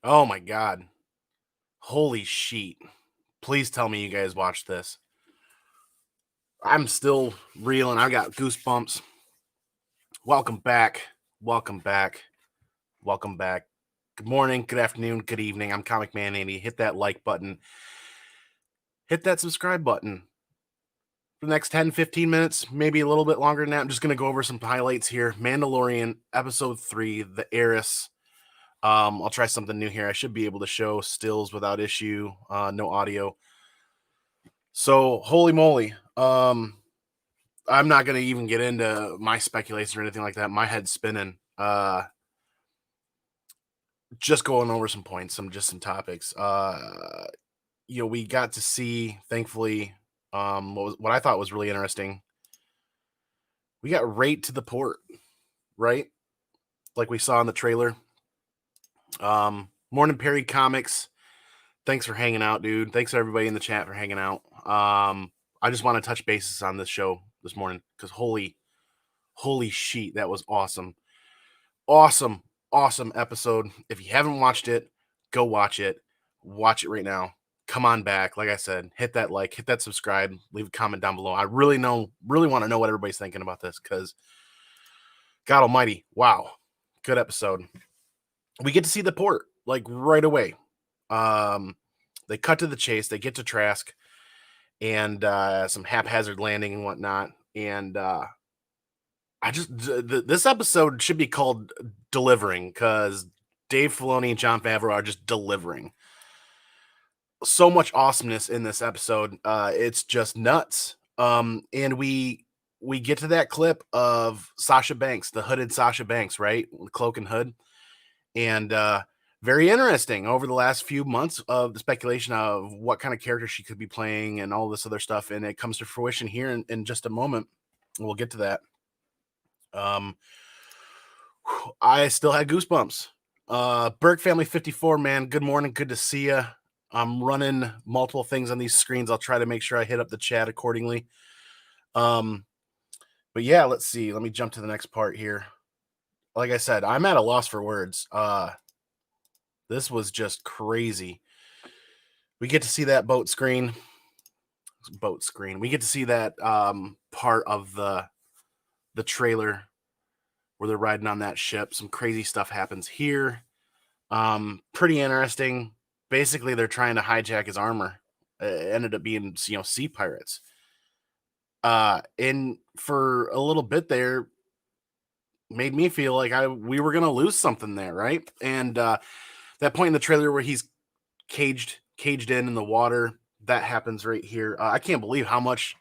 Oh my god. Holy sheet. Please tell me you guys watched this. I'm still reeling. I got goosebumps. Welcome back. Welcome back. Welcome back. Good morning, good afternoon, good evening. I'm Comic Man Andy. Hit that like button. Hit that subscribe button. For the next 10, 15 minutes, maybe a little bit longer than that, I'm just going to go over some highlights here. Mandalorian, Episode 3, The Heiress. I'll try something new here. I should be able to show stills without issue, no audio. So, holy moly. I'm not going to even get into my speculation or anything like that. My head's spinning. Just going over some points, some topics. We got to see, thankfully, what I thought was really interesting. We got right to the port, right? Like we saw in the trailer. Morning Perry Comics. Thanks for hanging out, dude. Thanks to everybody in the chat for hanging out. I just want to touch bases on this show this morning because holy sheet, that was awesome. Awesome episode. If you haven't watched it, go watch it. Watch it right now. Come on back. Like I said, hit that like, hit that subscribe, leave a comment down below. I really want to know what everybody's thinking about this because God almighty, wow, good episode. We get to see the port like right away. They cut to the chase. They get to Trask and some haphazard landing and whatnot. And this episode should be called Delivering because Dave Filoni and Jon Favreau are just delivering. So much awesomeness in this episode. It's just nuts. And we get to that clip of Sasha Banks, the hooded Sasha Banks, right? Cloak and hood. And very interesting over the last few months of the speculation of what kind of character she could be playing and all this other stuff. And it comes to fruition here in just a moment. We'll get to that. I still had goosebumps. Burke Family 54, man, good morning. Good to see you. I'm running multiple things on these screens. I'll try to make sure I hit up the chat accordingly. But yeah, let's see. Let me jump to the next part here. Like I said, I'm at a loss for words. This was just crazy. We get to see that boat screen. We get to see that part of the trailer where they're riding on that ship. Some crazy stuff happens here. Pretty interesting. Basically, they're trying to hijack his armor. It ended up being, sea pirates. And for a little bit there, made me feel like we were gonna lose something there, right? And that point in the trailer where he's caged in the water, that happens right here. I can't believe how much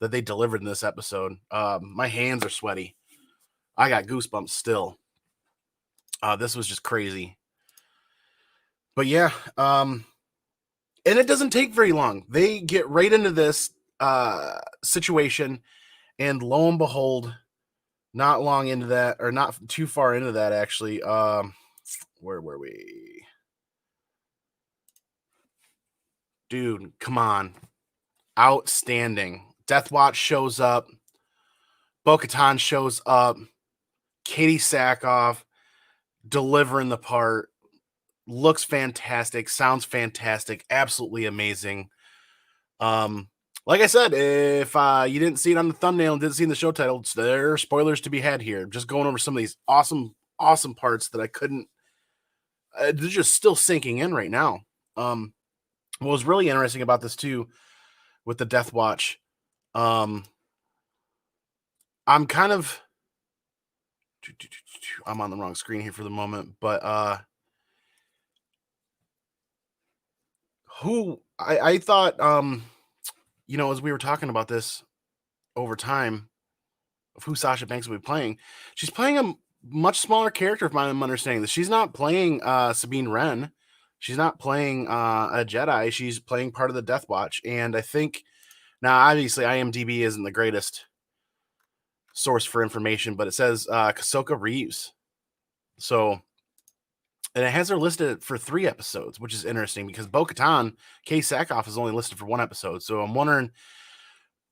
that they delivered in this episode. My hands are sweaty. I got goosebumps still. This was just crazy. But yeah, and it doesn't take very long. They get right into this situation, and lo and behold, not long into that, or not too far into that, actually. Where were we? Dude, come on. Outstanding. Death Watch shows up. Bo-Katan shows up. Katie Sackhoff delivering the part. Looks fantastic. Sounds fantastic. Absolutely amazing. Like I said, if you didn't see it on the thumbnail and didn't see in the show title, there are spoilers to be had here. Just going over some of these awesome parts that I couldn't. They're just still sinking in right now. What was really interesting about this too, with the Death Watch, I'm kind of. I'm on the wrong screen here for the moment, but I thought, as we were talking about this over time of who Sasha Banks will be playing, she's playing a much smaller character, if I'm understanding this. She's not playing Sabine Wren. She's not playing a Jedi. She's playing part of the Death Watch. And I think, now obviously IMDb isn't the greatest source for information, but it says Ahsoka Reeves. So, and it has her listed for 3 episodes, which is interesting because Bo-Katan, Kay Sackhoff, is only listed for 1 episode. So I'm wondering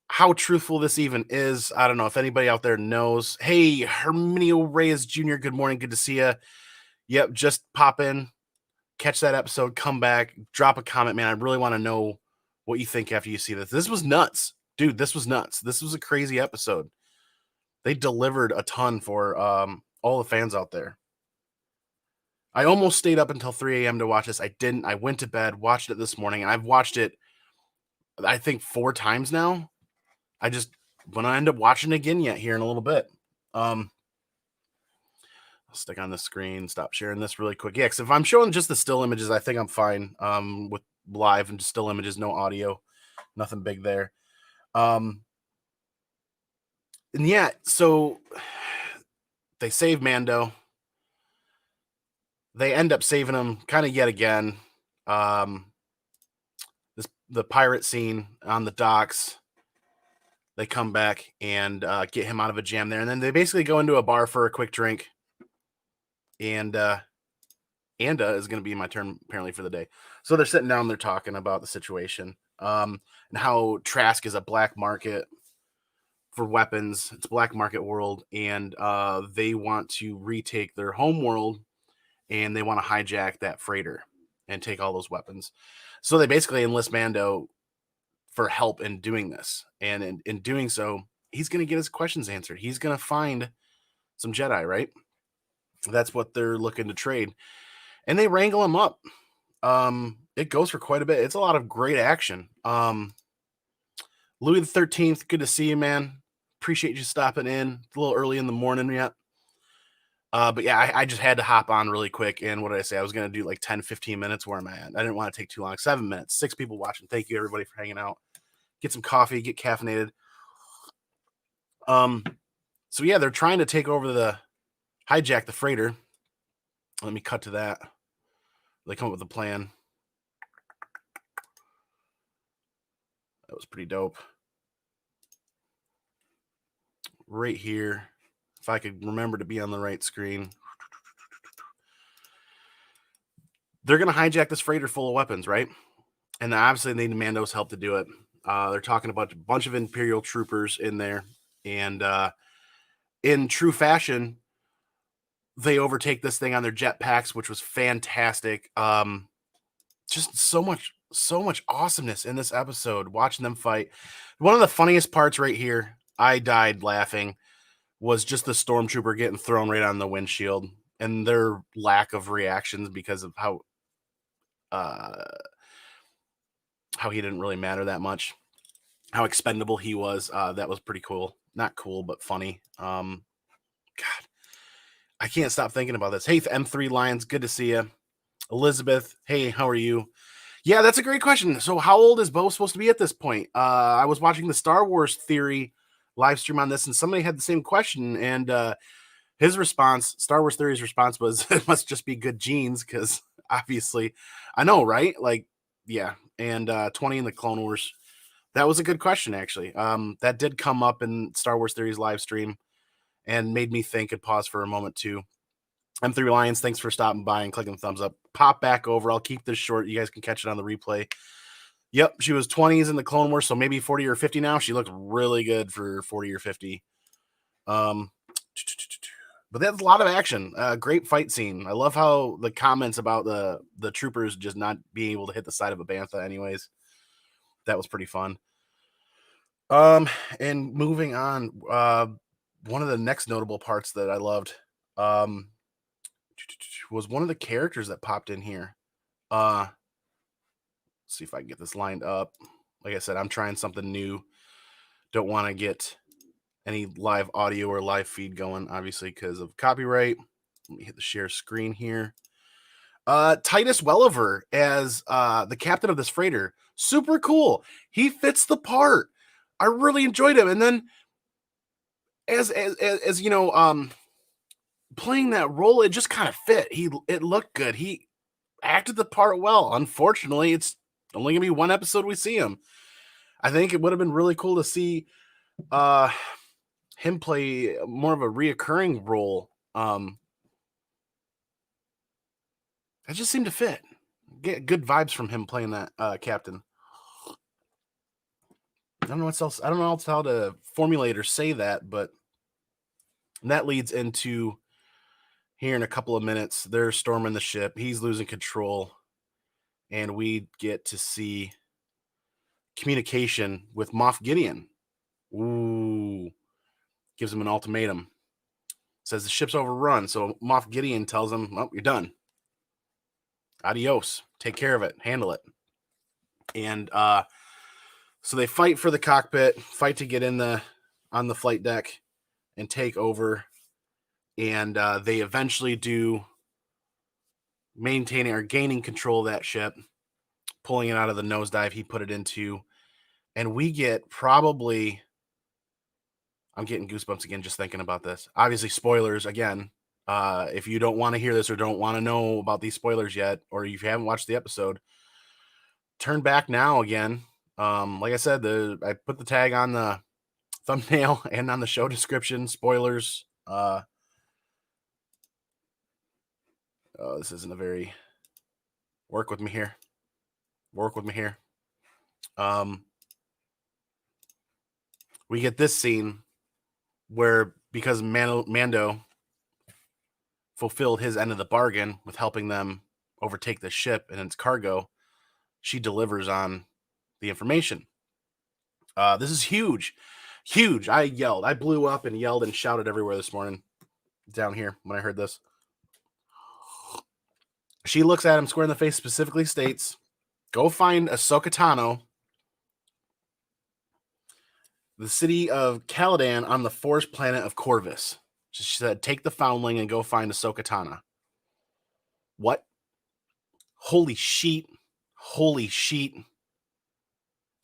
how truthful this even is. I don't know if anybody out there knows. Hey, Herminio Reyes Jr., good morning. Good to see you. Yep, just pop in. catch that episode, come back, drop a comment, man. I really want to know what you think after you see this. This was nuts. Dude, this was nuts. This was a crazy episode. They delivered a ton for all the fans out there. I almost stayed up until 3 a.m. to watch this. I didn't. I went to bed, watched it this morning, and I've watched it, I think, 4 times now. I just want to end up watching it again yet here in a little bit. I'll stick on the screen, stop sharing this really quick. Yeah, because if I'm showing just the still images, I think I'm fine with live and just still images, no audio, nothing big there. And yeah, so they save Mando. They end up saving him kind of yet again. The pirate scene on the docks. They come back and get him out of a jam there. And then they basically go into a bar for a quick drink. And Anda is going to be my turn, apparently, for the day. So they're sitting down, they're talking about the situation and how Trask is a black market for weapons. It's a black market world. And they want to retake their home world. And they want to hijack that freighter and take all those weapons. So they basically enlist Mando for help in doing this. And in doing so, he's going to get his questions answered. He's going to find some Jedi, right? That's what they're looking to trade. And they wrangle him up. It goes for quite a bit. It's a lot of great action. Louis the 13th, good to see you, man. Appreciate you stopping in. It's a little early in the morning yet. But yeah, I just had to hop on really quick. And what did I say? I was going to do like 10, 15 minutes. Where am I at? I didn't want to take too long. 7 minutes. 6 people watching. Thank you, everybody, for hanging out. Get some coffee. Get caffeinated. So yeah, they're trying to take over hijack the freighter. Let me cut to that. They come up with a plan. That was pretty dope. Right here. If I could remember to be on the right screen. They're going to hijack this freighter full of weapons, right? And obviously they need Mando's help to do it. They're talking about a bunch of Imperial troopers in there. And in true fashion, they overtake this thing on their jetpacks, which was fantastic. Just so much awesomeness in this episode, watching them fight. One of the funniest parts right here, I died laughing, was just the stormtrooper getting thrown right on the windshield and their lack of reactions because of how he didn't really matter that much, how expendable he was. That was pretty cool. Not cool, but funny. God, I can't stop thinking about this. Hey, M3 Lions, good to see you. Elizabeth, hey, how are you? Yeah, that's a great question. So how old is Bo supposed to be at this point? I was watching the Star Wars Theory live stream on this, and somebody had the same question, and his response, Star Wars Theory's response was, it must just be good genes, because obviously, I know, right? Like, yeah, and 20 in the Clone Wars. That was a good question, actually. That did come up in Star Wars Theory's live stream and made me think and pause for a moment, too. M3 Lions, thanks for stopping by and clicking the thumbs up. Pop back over. I'll keep this short. You guys can catch it on the replay. Yep, she was 20s in the Clone Wars, so maybe 40 or 50 now. She looks really good for 40 or 50. But that's a lot of action. Great fight scene. I love how the comments about the troopers just not being able to hit the side of a bantha anyways. That was pretty fun. And moving on, one of the next notable parts that I loved was one of the characters that popped in here. Let's see if I can get this lined up. Like I said, I'm trying something new. Don't want to get any live audio or live feed going, obviously, because of copyright. Let me hit the share screen here. Titus Welliver as the captain of this freighter. Super cool. He fits the part. I really enjoyed him. And then as you know, playing that role, it just kind of fit. It looked good. He acted the part well. Unfortunately, it's only gonna be one episode we see him. I think it would have been really cool to see him play more of a reoccurring role. It just seemed to fit. Get good vibes from him playing that captain. I don't know what else. I don't know how to formulate or say that, but that leads into here in a couple of minutes. They're storming the ship. He's losing control. And we get to see communication with Moff Gideon. Ooh. Gives him an ultimatum. Says the ship's overrun. So Moff Gideon tells him, "Oh, you're done. Adios. Take care of it. Handle it." And so they fight for the cockpit, fight to get on the flight deck and take over. And they eventually do maintaining or gaining control of that ship, pulling it out of the nosedive he put it into. And we get probably, I'm getting goosebumps again just thinking about this. Obviously, spoilers again. If you don't want to hear this or don't want to know about these spoilers yet, or if you haven't watched the episode, turn back now again. Like I said, I put the tag on the thumbnail and on the show description. Spoilers. This isn't a very work with me here. We get this scene where because Mando fulfilled his end of the bargain with helping them overtake the ship and its cargo, she delivers on the information. This is huge. I blew up and yelled and shouted everywhere this morning down here when I heard this. She looks at him square in the face, specifically states, "Go find Ahsoka Tano, the city of Caladan on the forest planet of Corvus." She said, "Take the foundling and go find Ahsoka Tano." What? Holy sheet. Ahsoka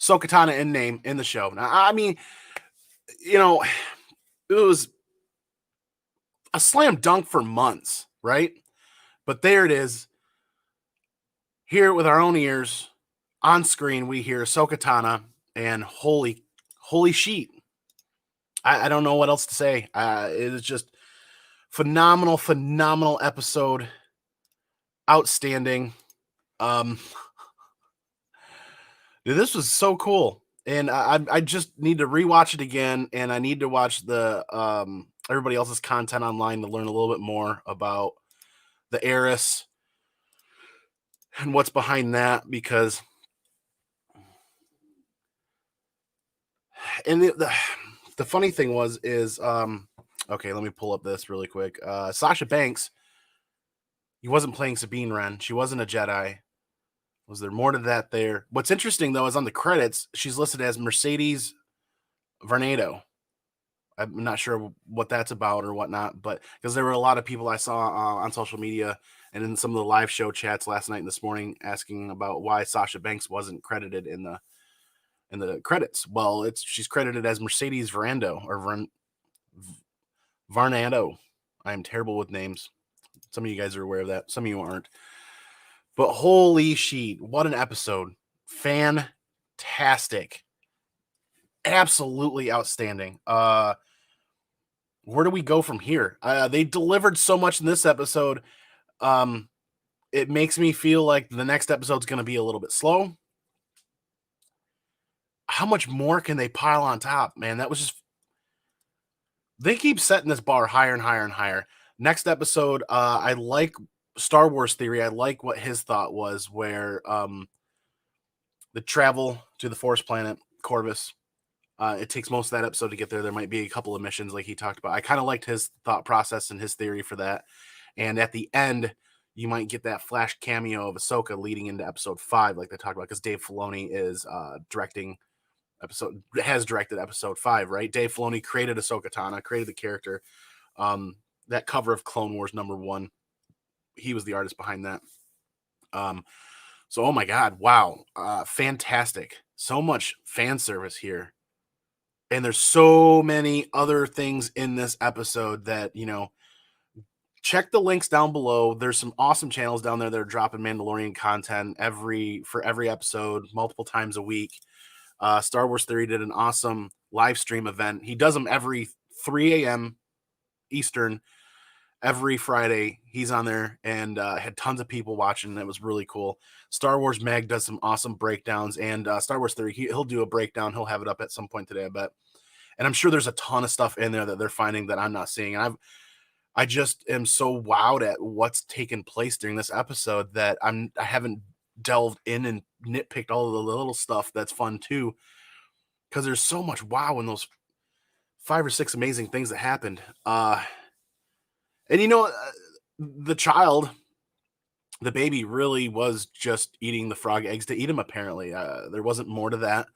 Tano in name in the show. Now, I mean, it was a slam dunk for months, right? But there it is. Hear it with our own ears. On screen, we hear Ahsoka Tano, and holy sheet. I don't know what else to say. It is just phenomenal episode. Outstanding. Dude, this was so cool. And I just need to rewatch it again, and I need to watch the everybody else's content online to learn a little bit more about the Heiress and what's behind that, because and the funny thing is okay, let me pull up this really quick. Sasha Banks, he wasn't playing Sabine Wren. She wasn't a Jedi. Was there more to that there? What's interesting, though, is on the credits, she's listed as Mercedes Varnado. I'm not sure what that's about or whatnot, but because there were a lot of people I saw on social media and in some of the live show chats last night and this morning asking about why Sasha Banks wasn't credited in the credits. Well, she's credited as Mercedes Varnado or Varnado. I am terrible with names. Some of you guys are aware of that. Some of you aren't. But holy sheet, what an episode. Fantastic. Absolutely outstanding. Where do we go from here? They delivered so much in this episode. It makes me feel like the next episode's going to be a little bit slow. How much more can they pile on top, man? That was just... They keep setting this bar higher and higher and higher. Next episode, I like Star Wars Theory. I like what his thought was, where the travel to the forest planet, Corvus, it takes most of that episode to get there. There might be a couple of missions like he talked about. I kind of liked his thought process and his theory for that. And at the end, you might get that flash cameo of Ahsoka leading into episode 5, like they talked about, because Dave Filoni is has directed episode 5, right? Dave Filoni created Ahsoka Tano, created the character. That cover of Clone Wars #1, he was the artist behind that. So, oh my God, wow, fantastic. So much fan service here. And there's so many other things in this episode that, check the links down below. There's some awesome channels down there that are dropping Mandalorian content for every episode, multiple times a week. Star Wars Theory did an awesome live stream event. He does them every 3 a.m. Eastern, every Friday. He's on there and had tons of people watching. That was really cool. Star Wars Mag does some awesome breakdowns, and Star Wars Theory, he'll do a breakdown. He'll have it up at some point today, I bet. And I'm sure there's a ton of stuff in there that they're finding that I'm not seeing. And I just am so wowed at what's taken place during this episode that I haven't delved in and nitpicked all of the little stuff that's fun too, because there's so much wow in those 5 or 6 amazing things that happened. And the child, the baby, really was just eating the frog eggs to eat them. Apparently, there wasn't more to that.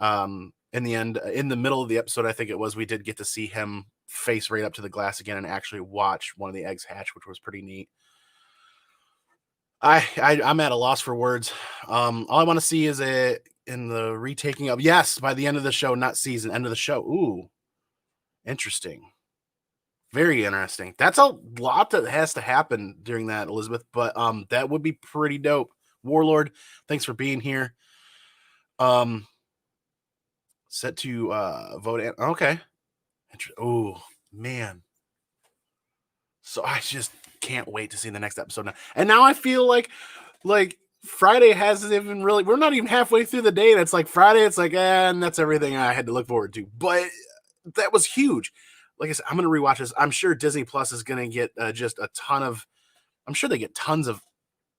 In the end, in the middle of the episode, I think it was, we did get to see him face right up to the glass again and actually watch one of the eggs hatch, which was pretty neat. I'm at a loss for words. All I want to see is in the retaking of, yes, by the end of the show, not season, end of the show. Ooh, interesting. Very interesting. That's a lot that has to happen during that, Elizabeth, but that would be pretty dope. Warlord, thanks for being here. Set to vote. Okay. Oh, man. So I just can't wait to see the next episode now. And now I feel like Friday hasn't even really, we're not even halfway through the day, and it's like Friday, it's like, and that's everything I had to look forward to. But that was huge. Like I said, I'm going to rewatch this. I'm sure Disney Plus is going to get just a ton of, I'm sure they get tons of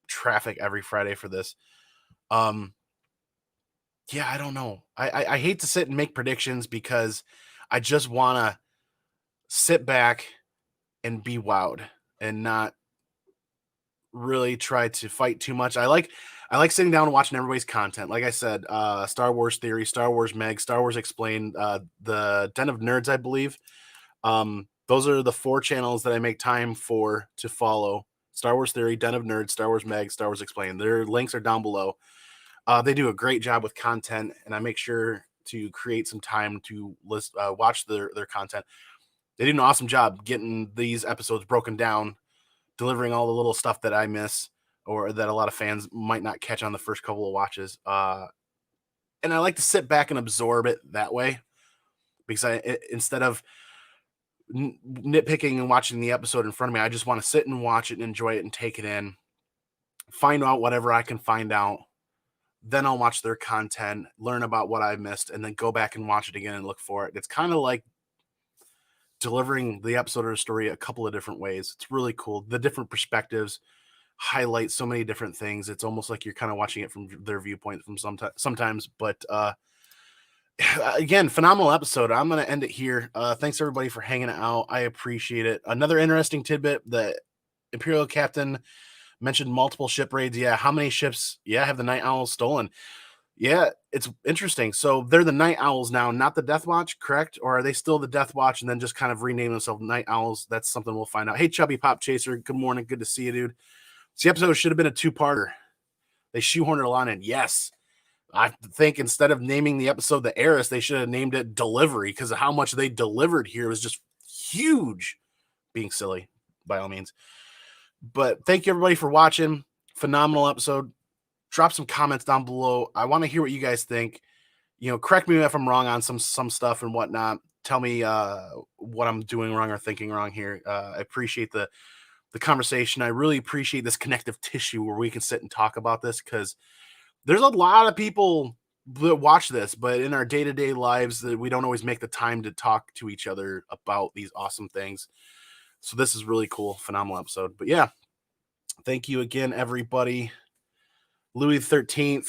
traffic every Friday for this. Yeah, I don't know. I hate to sit and make predictions because I just want to sit back and be wowed and not really try to fight too much. I like sitting down and watching everybody's content. Like I said, Star Wars Theory, Star Wars Meg, Star Wars Explained, the Den of Nerds, I believe. Those are the 4 channels that I make time for to follow. Star Wars Theory, Den of Nerds, Star Wars Meg, Star Wars Explained. Their links are down below. They do a great job with content, and I make sure to create some time to watch their content. They do an awesome job getting these episodes broken down, delivering all the little stuff that I miss or that a lot of fans might not catch on the first couple of watches. And I like to sit back and absorb it that way, because instead of nitpicking and watching the episode in front of me, I just want to sit and watch it and enjoy it and take it in, find out whatever I can find out. Then I'll watch their content, learn about what I missed, and then go back and watch it again and look for it. It's kind of like delivering the episode or the story a couple of different ways. It's really cool. The different perspectives highlight so many different things. It's almost like you're kind of watching it from their viewpoint from sometimes. But again, phenomenal episode. I'm going to end it here. Thanks everybody for hanging out. I appreciate it. Another interesting tidbit: the Imperial captain mentioned multiple ship raids. Yeah, how many ships? Yeah, have the Night Owls stolen? Yeah, it's interesting. So they're the Night Owls now, not the Death Watch, correct? Or are they still the Death Watch and then just kind of rename themselves Night Owls? That's something we'll find out. Hey, Chubby Pop Chaser, good morning. Good to see you, dude. This episode should have been a 2-parter. They shoehorned it a lot in. Yes. I think instead of naming the episode the Heiress, they should have named it Delivery, because of how much they delivered here was just huge. Being silly, by all means. But thank you, everybody, for watching. Phenomenal episode. Drop some comments down below. I want to hear what you guys think. Correct me if I'm wrong on some stuff and whatnot. Tell me what I'm doing wrong or thinking wrong here. I appreciate the conversation. I really appreciate this connective tissue where we can sit and talk about this, because there's a lot of people that watch this, but in our day-to-day lives, that we don't always make the time to talk to each other about these awesome things. So this is really cool. Phenomenal episode. But yeah, thank you again, everybody. Louis XIII,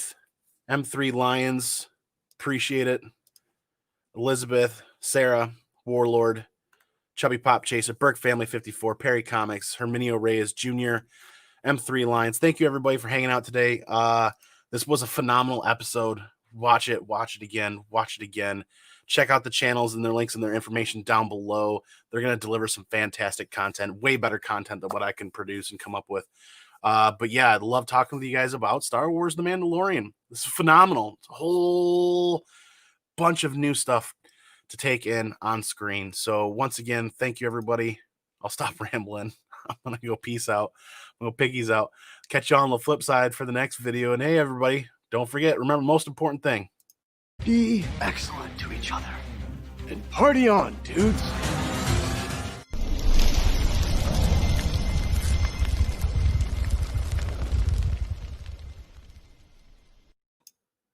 M3 Lions, appreciate it. Elizabeth, Sarah, Warlord, Chubby Pop Chaser, Burke Family 54, Perry Comics, Herminio Reyes Jr., M3 Lions. Thank you, everybody, for hanging out today. This was a phenomenal episode. Watch it again. Check out the channels and their links and their information down below. They're going to deliver some fantastic content, way better content than what I can produce and come up with. But yeah, I'd love talking with you guys about Star Wars The Mandalorian. This is phenomenal. It's a whole bunch of new stuff to take in on screen. So once again, thank you, everybody. I'll stop rambling. I'm going to go peace out. I'm going to piggies out. Catch you on the flip side for the next video. And hey, everybody, don't forget, remember, most important thing: be excellent to each other and party on, dudes.